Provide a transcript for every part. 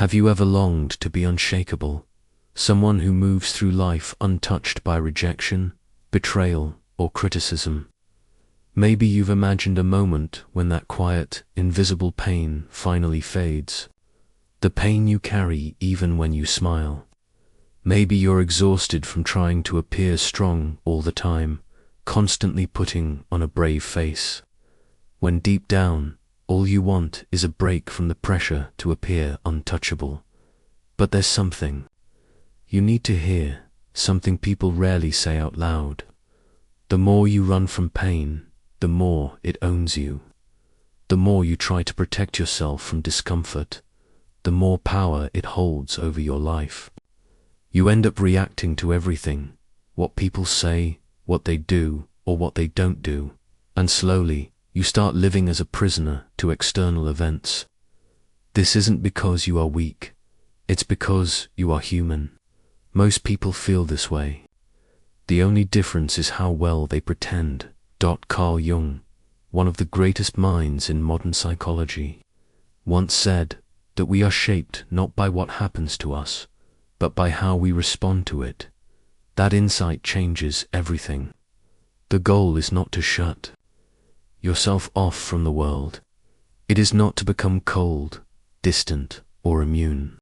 Have you ever longed to be unshakable? Someone who moves through life untouched by rejection, betrayal, or criticism. Maybe you've imagined a moment when that quiet, invisible pain finally fades. The pain you carry even when you smile. Maybe you're exhausted from trying to appear strong all the time, constantly putting on a brave face, when deep down, all you want is a break from the pressure to appear untouchable. But there's something you need to hear, something people rarely say out loud. The more you run from pain, the more it owns you. The more you try to protect yourself from discomfort, the more power it holds over your life. You end up reacting to everything, what people say, what they do, or what they don't do, and slowly, you start living as a prisoner to external events. This isn't because you are weak, it's because you are human. Most people feel this way. The only difference is how well they pretend. Carl Jung, one of the greatest minds in modern psychology, once said that we are shaped not by what happens to us, but by how we respond to it. That insight changes everything. The goal is not to shut yourself off from the world. It is not to become cold, distant, or immune.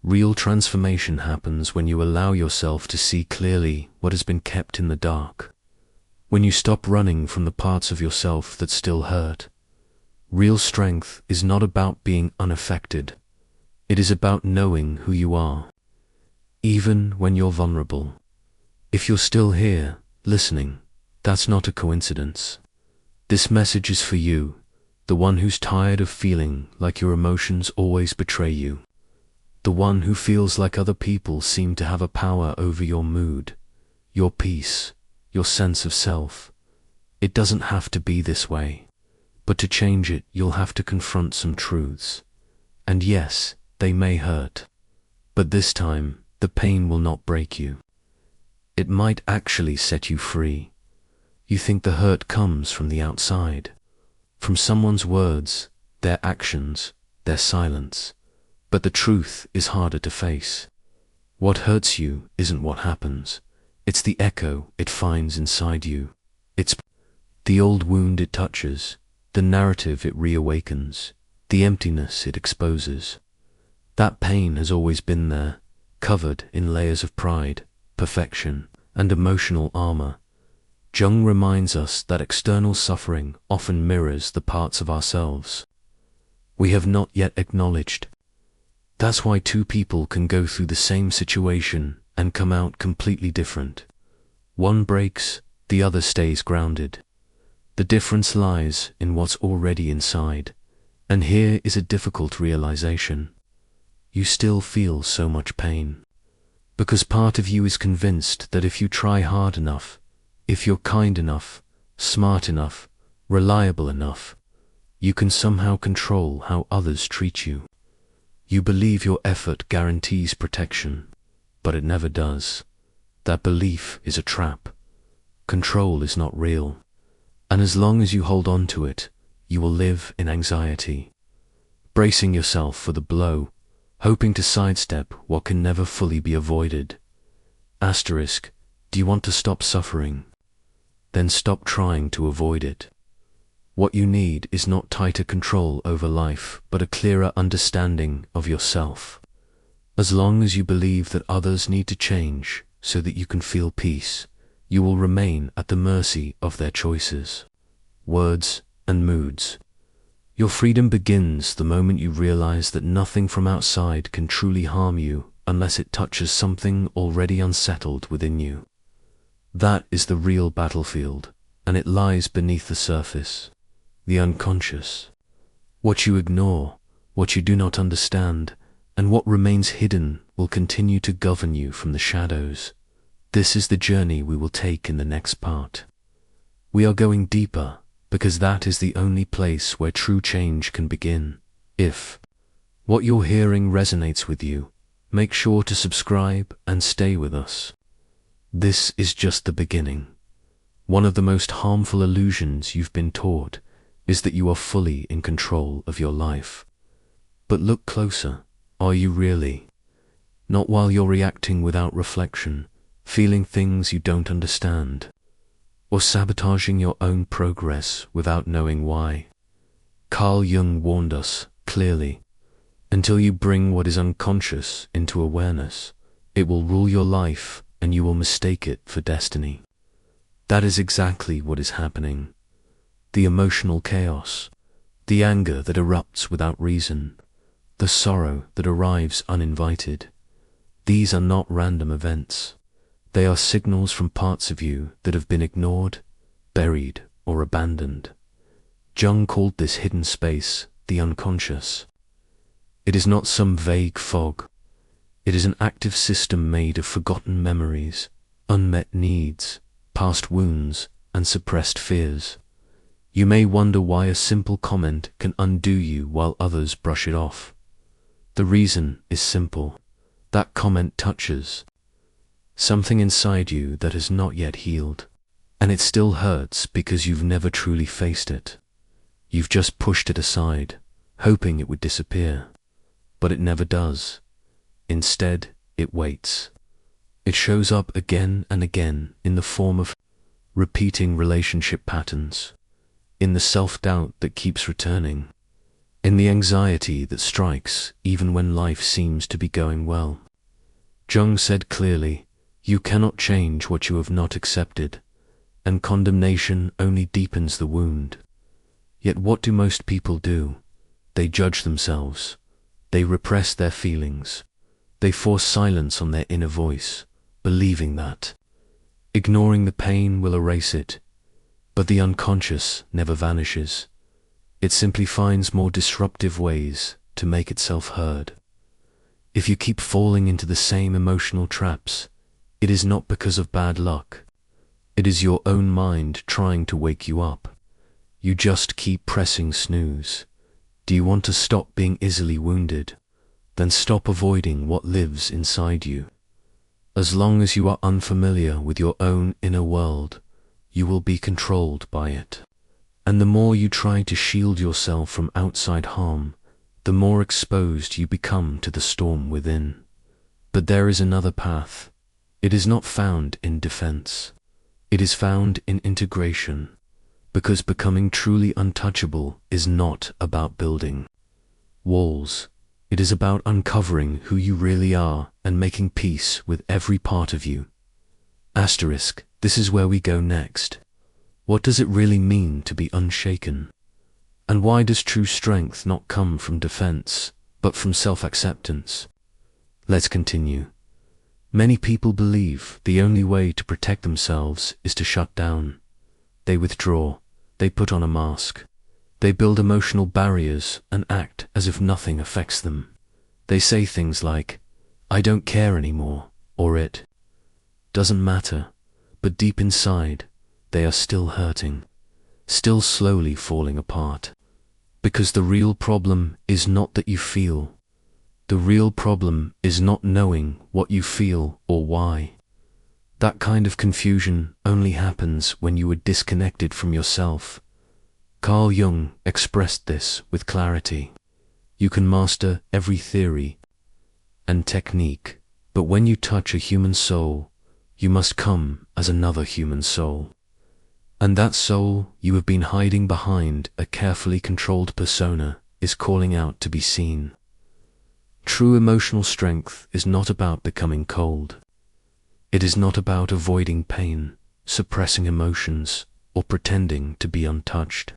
Real transformation happens when you allow yourself to see clearly what has been kept in the dark. When you stop running from the parts of yourself that still hurt. Real strength is not about being unaffected. It is about knowing who you are, even when you're vulnerable. If you're still here, listening, that's not a coincidence. This message is for you, the one who's tired of feeling like your emotions always betray you. The one who feels like other people seem to have a power over your mood, your peace, your sense of self. It doesn't have to be this way. But to change it, you'll have to confront some truths. And yes, they may hurt. But this time, the pain will not break you. It might actually set you free. You think the hurt comes from the outside, from someone's words, their actions, their silence. But the truth is harder to face. What hurts you isn't what happens. It's the echo it finds inside you. It's the old wound it touches, the narrative it reawakens, the emptiness it exposes. That pain has always been there, covered in layers of pride, perfection, and emotional armor. Jung reminds us that external suffering often mirrors the parts of ourselves we have not yet acknowledged. That's why two people can go through the same situation and come out completely different. One breaks, the other stays grounded. The difference lies in what's already inside. And here is a difficult realization. You still feel so much pain. Because part of you is convinced that if you try hard enough, if you're kind enough, smart enough, reliable enough, you can somehow control how others treat you. You believe your effort guarantees protection, but it never does. That belief is a trap. Control is not real. And as long as you hold on to it, you will live in anxiety, bracing yourself for the blow, hoping to sidestep what can never fully be avoided. Asterisk, do you want to stop suffering? Then stop trying to avoid it. What you need is not tighter control over life, but a clearer understanding of yourself. As long as you believe that others need to change so that you can feel peace, you will remain at the mercy of their choices, words, and moods. Your freedom begins the moment you realize that nothing from outside can truly harm you unless it touches something already unsettled within you. That is the real battlefield, and it lies beneath the surface, the unconscious. What you ignore, what you do not understand, and what remains hidden will continue to govern you from the shadows. This is the journey we will take in the next part. We are going deeper, because that is the only place where true change can begin. If what you're hearing resonates with you, make sure to subscribe and stay with us. This is just the beginning. One of the most harmful illusions you've been taught is that you are fully in control of your life. But look closer. Are you really? Not while you're reacting without reflection, feeling things you don't understand, or sabotaging your own progress without knowing why. Carl Jung warned us clearly, until you bring what is unconscious into awareness, it will rule your life and you will mistake it for destiny. That is exactly what is happening. The emotional chaos, the anger that erupts without reason, the sorrow that arrives uninvited, these are not random events. They are signals from parts of you that have been ignored, buried, or abandoned. Jung called this hidden space the unconscious. It is not some vague fog. It is an active system made of forgotten memories, unmet needs, past wounds, and suppressed fears. You may wonder why a simple comment can undo you while others brush it off. The reason is simple. That comment touches something inside you that has not yet healed, and it still hurts because you've never truly faced it. You've just pushed it aside, hoping it would disappear, but it never does. Instead, it waits. It shows up again and again in the form of repeating relationship patterns, in the self-doubt that keeps returning, in the anxiety that strikes even when life seems to be going well. Jung said clearly, you cannot change what you have not accepted, and condemnation only deepens the wound. Yet what do most people do? They judge themselves. They repress their feelings. They force silence on their inner voice, believing that ignoring the pain will erase it. But the unconscious never vanishes. It simply finds more disruptive ways to make itself heard. If you keep falling into the same emotional traps, it is not because of bad luck. It is your own mind trying to wake you up. You just keep pressing snooze. Do you want to stop being easily wounded? Then stop avoiding what lives inside you. As long as you are unfamiliar with your own inner world, you will be controlled by it. And the more you try to shield yourself from outside harm, the more exposed you become to the storm within. But there is another path. It is not found in defense. It is found in integration, because becoming truly untouchable is not about building walls. It is about uncovering who you really are and making peace with every part of you. Asterisk, this is where we go next. What does it really mean to be unshaken? And why does true strength not come from defense, but from self-acceptance? Let's continue. Many people believe the only way to protect themselves is to shut down. They withdraw. They put on a mask. They build emotional barriers and act as if nothing affects them. They say things like, I don't care anymore, or it doesn't matter, but deep inside, they are still hurting, still slowly falling apart. Because the real problem is not that you feel. The real problem is not knowing what you feel or why. That kind of confusion only happens when you are disconnected from yourself. Carl Jung expressed this with clarity. You can master every theory and technique, but when you touch a human soul, you must come as another human soul. And that soul you have been hiding behind a carefully controlled persona is calling out to be seen. True emotional strength is not about becoming cold. It is not about avoiding pain, suppressing emotions, or pretending to be untouched.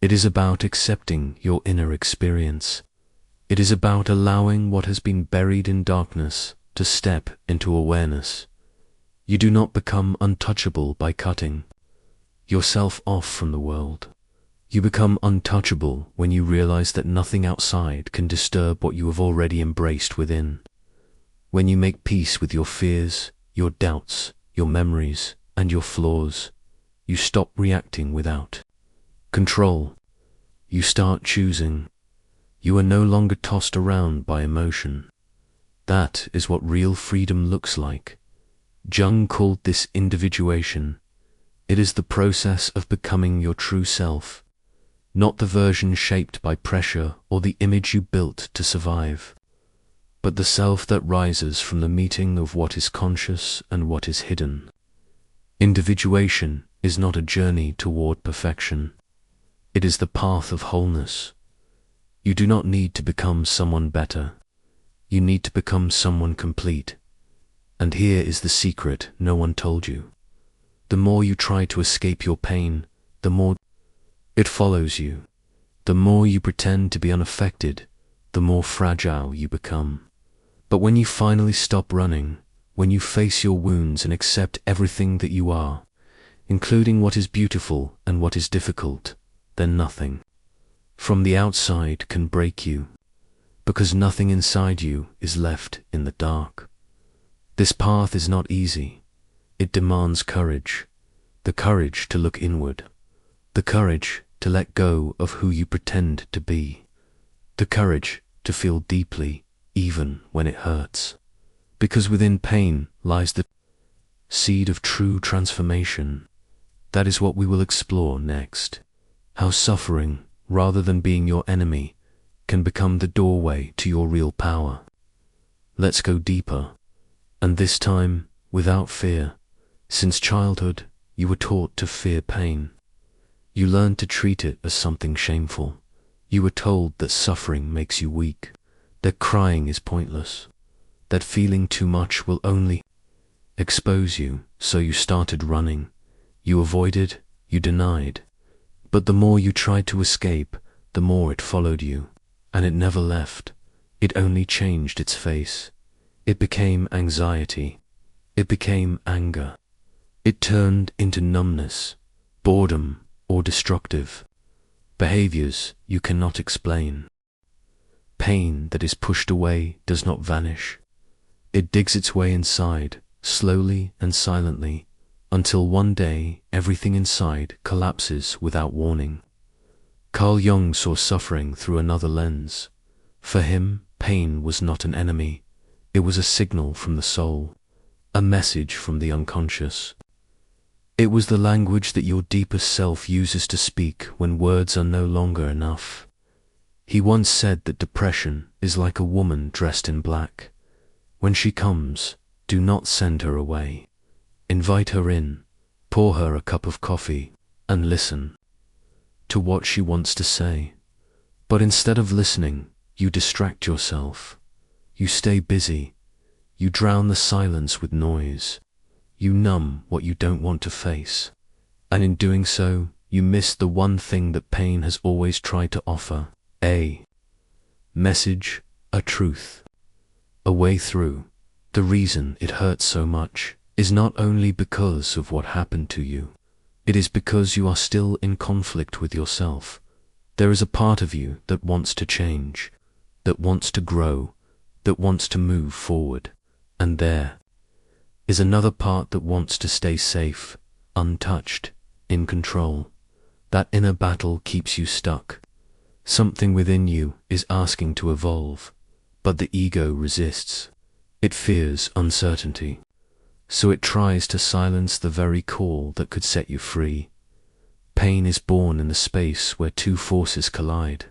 It is about accepting your inner experience. It is about allowing what has been buried in darkness to step into awareness. You do not become untouchable by cutting yourself off from the world. You become untouchable when you realize that nothing outside can disturb what you have already embraced within. When you make peace with your fears, your doubts, your memories, and your flaws, you stop reacting without control. You start choosing. You are no longer tossed around by emotion. That is what real freedom looks like. Jung called this individuation. It is the process of becoming your true self, not the version shaped by pressure or the image you built to survive. but the self that rises from the meeting of what is conscious and what is hidden. Individuation is not a journey toward perfection. It is the path of wholeness. You do not need to become someone better. You need to become someone complete. And here is the secret no one told you. The more you try to escape your pain, the more it follows you. The more you pretend to be unaffected, the more fragile you become. But when you finally stop running, when you face your wounds and accept everything that you are, including what is beautiful and what is difficult, then nothing from the outside can break you, because nothing inside you is left in the dark. This path is not easy. It demands courage, the courage to look inward, the courage to let go of who you pretend to be, the courage to feel deeply even when it hurts, because within pain lies the seed of true transformation. That is what we will explore next. How suffering, rather than being your enemy, can become the doorway to your real power. Let's go deeper, and this time without fear. Since childhood, you were taught to fear pain. You learned to treat it as something shameful. You were told that suffering makes you weak, that crying is pointless, that feeling too much will only expose you, so you started running. You avoided, you denied. But the more you tried to escape, the more it followed you, and it never left. It only changed its face. It became anxiety. It became anger. It turned into numbness, boredom, or destructive behaviors you cannot explain. Pain that is pushed away does not vanish. It digs its way inside, slowly and silently, until one day everything inside collapses without warning. Carl Jung saw suffering through another lens. For him, pain was not an enemy. It was a signal from the soul, a message from the unconscious. It was the language that your deepest self uses to speak when words are no longer enough. He once said that depression is like a woman dressed in black. When she comes, do not send her away. Invite her in, pour her a cup of coffee, and listen to what she wants to say. But instead of listening, you distract yourself. You stay busy. You drown the silence with noise. You numb what you don't want to face. And in doing so, you miss the one thing that pain has always tried to offer: a message, a truth, a way through. The reason it hurts so much is not only because of what happened to you. It is because you are still in conflict with yourself. There is a part of you that wants to change, that wants to grow, that wants to move forward. And there is another part that wants to stay safe, untouched, in control. That inner battle keeps you stuck. Something within you is asking to evolve, but the ego resists. It fears uncertainty, so it tries to silence the very call that could set you free. Pain is born in the space where two forces collide.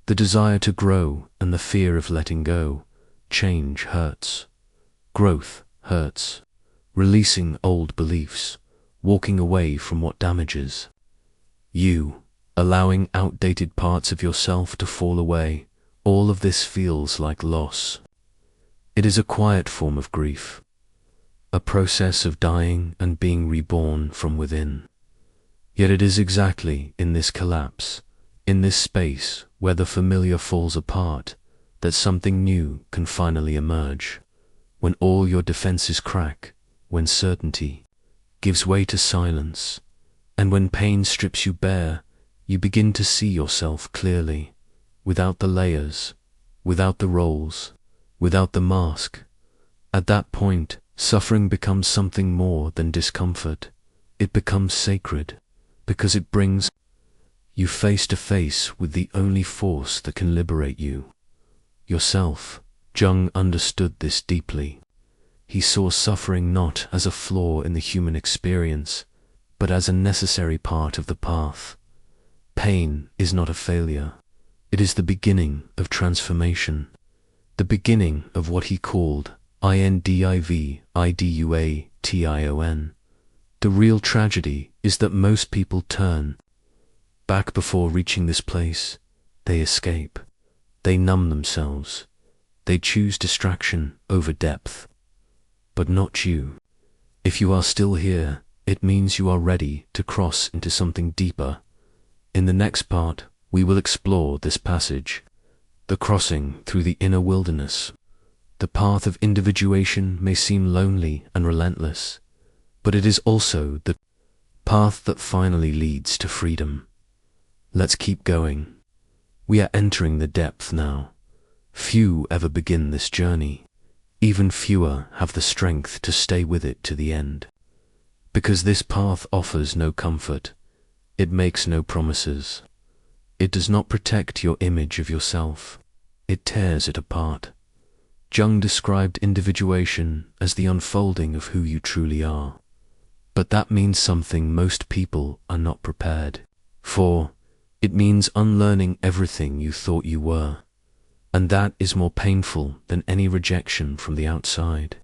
The desire to grow and the fear of letting go. Change hurts. Growth hurts. Releasing old beliefs, walking away from what damages you, allowing outdated parts of yourself to fall away, all of this feels like loss. It is a quiet form of grief, a process of dying and being reborn from within. Yet it is exactly in this collapse, in this space where the familiar falls apart, that something new can finally emerge. When all your defenses crack, when certainty gives way to silence, and when pain strips you bare, you begin to see yourself clearly, without the layers, without the roles, without the mask. At that point, suffering becomes something more than discomfort. It becomes sacred, because it brings you face to face with the only force that can liberate you, yourself. Jung understood this deeply. He saw suffering not as a flaw in the human experience, but as a necessary part of the path. Pain is not a failure. It is the beginning of transformation. the beginning of what he called individuation. The real tragedy is that most people turn back before reaching this place. They escape. They numb themselves. They choose distraction over depth. But not you. If you are still here, it means you are ready to cross into something deeper. In the next part, we will explore this passage, the crossing through the inner wilderness. The path of individuation may seem lonely and relentless, but it is also the path that finally leads to freedom. Let's keep going. We are entering the depth now. Few ever begin this journey. Even fewer have the strength to stay with it to the end. Because this path offers no comfort. It makes no promises. It does not protect your image of yourself. It tears it apart. Jung described individuation as the unfolding of who you truly are. But that means something most people are not prepared for. It means unlearning everything you thought you were. And that is more painful than any rejection from the outside.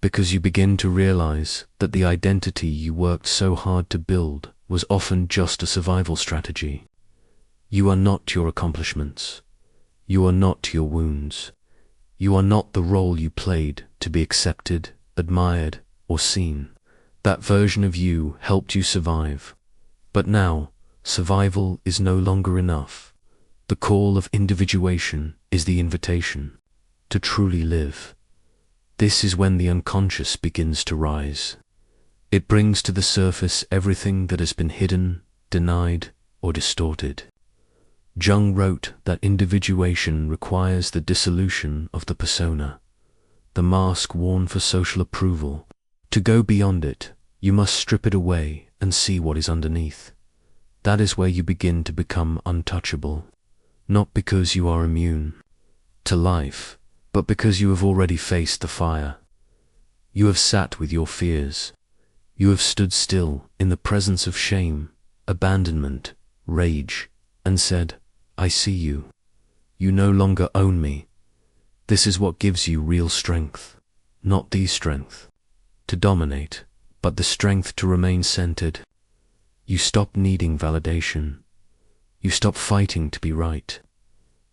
Because you begin to realize that the identity you worked so hard to build was often just a survival strategy. You are not your accomplishments. You are not your wounds. You are not the role you played to be accepted, admired, or seen. That version of you helped you survive. But now, survival is no longer enough. The call of individuation is the invitation to truly live. This is when the unconscious begins to rise. It brings to the surface everything that has been hidden, denied, or distorted. Jung wrote that individuation requires the dissolution of the persona, the mask worn for social approval. To go beyond it, you must strip it away and see what is underneath. That is where you begin to become untouchable, not because you are immune to life, but because you have already faced the fire. You have sat with your fears. You have stood still in the presence of shame, abandonment, rage, and said, I see you. You no longer own me. This is what gives you real strength, not the strength to dominate, but the strength to remain centered. You stop needing validation. You stop fighting to be right.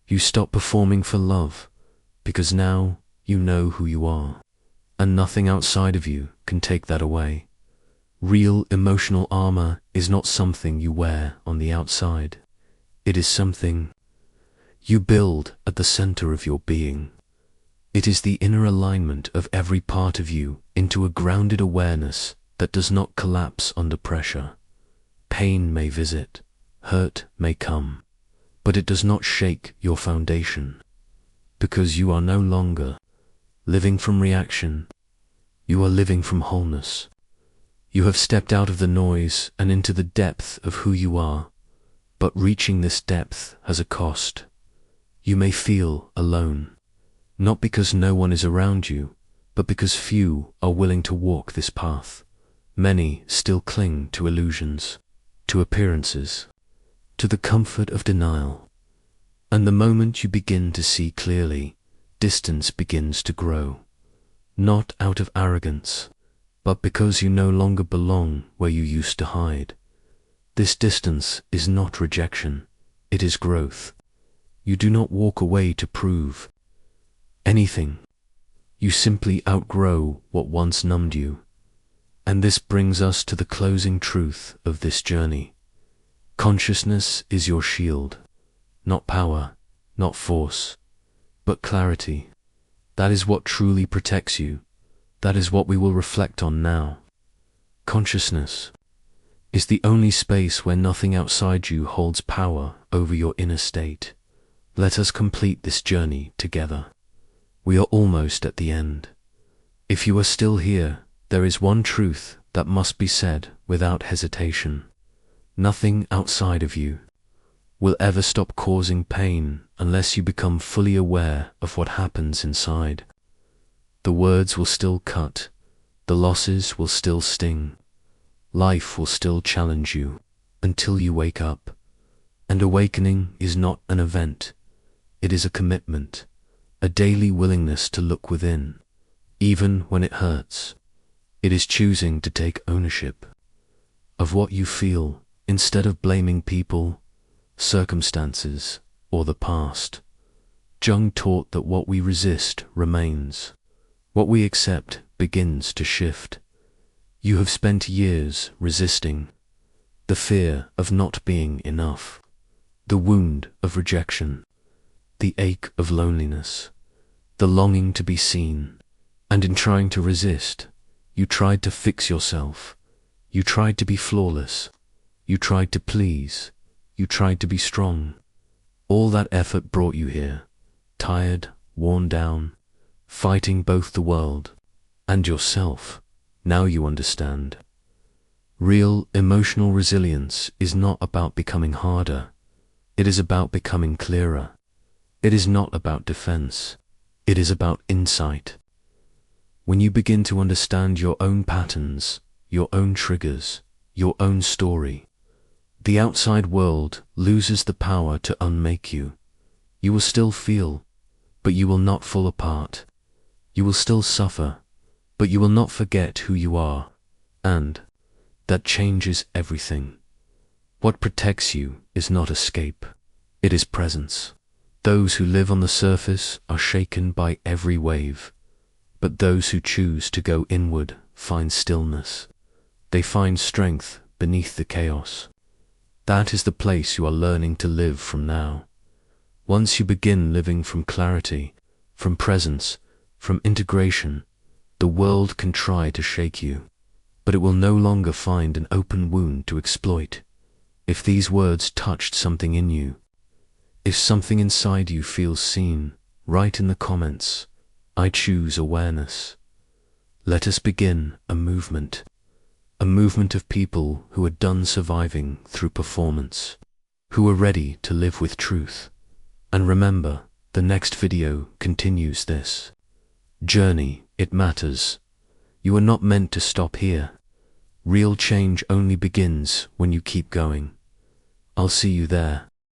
You stop performing for love, because now you know who you are, and nothing outside of you can take that away. Real emotional armor is not something you wear on the outside. It is something you build at the center of your being. It is the inner alignment of every part of you into a grounded awareness that does not collapse under pressure. Pain may visit, hurt may come, but it does not shake your foundation, because you are no longer living from reaction. You are living from wholeness. You have stepped out of the noise and into the depth of who you are, but reaching this depth has a cost. You may feel alone, not because no one is around you, but because few are willing to walk this path. Many still cling to illusions, to appearances, to the comfort of denial. And the moment you begin to see clearly, distance begins to grow, not out of arrogance, but because you no longer belong where you used to hide. This distance is not rejection, it is growth. You do not walk away to prove anything. You simply outgrow what once numbed you. And this brings us to the closing truth of this journey. Consciousness is your shield, not power, not force, but clarity. That is what truly protects you. That is what we will reflect on now. Consciousness is the only space where nothing outside you holds power over your inner state. Let us complete this journey together. We are almost at the end. If you are still here, there is one truth that must be said without hesitation. Nothing outside of you will ever stop causing pain unless you become fully aware of what happens inside. The words will still cut, the losses will still sting, life will still challenge you until you wake up. And awakening is not an event, it is a commitment. a daily willingness to look within, even when it hurts. It is choosing to take ownership of what you feel instead of blaming people, circumstances, or the past. Jung taught that what we resist remains. What we accept begins to shift. You have spent years resisting the fear of not being enough, the wound of rejection, the ache of loneliness, the longing to be seen. And in trying to resist, you tried to fix yourself. You tried to be flawless. You tried to please. You tried to be strong. All that effort brought you here, tired, worn down, fighting both the world and yourself. Now you understand. Real emotional resilience is not about becoming harder. It is about becoming clearer. It is not about defense. It is about insight. When you begin to understand your own patterns, your own triggers, your own story, the outside world loses the power to unmake you. You will still feel, but you will not fall apart. You will still suffer, but you will not forget who you are. And that changes everything. What protects you is not escape. It is presence. Those who live on the surface are shaken by every wave, but those who choose to go inward find stillness. They find strength beneath the chaos. That is the place you are learning to live from now. Once you begin living from clarity, from presence, from integration, the world can try to shake you, but it will no longer find an open wound to exploit. If these words touched something in you, if something inside you feels seen, write in the comments, "I choose awareness." Let us begin a movement of people who are done surviving through performance, who are ready to live with truth. And remember, the next video continues this journey. It matters. You are not meant to stop here. Real change only begins when you keep going. I'll see you there.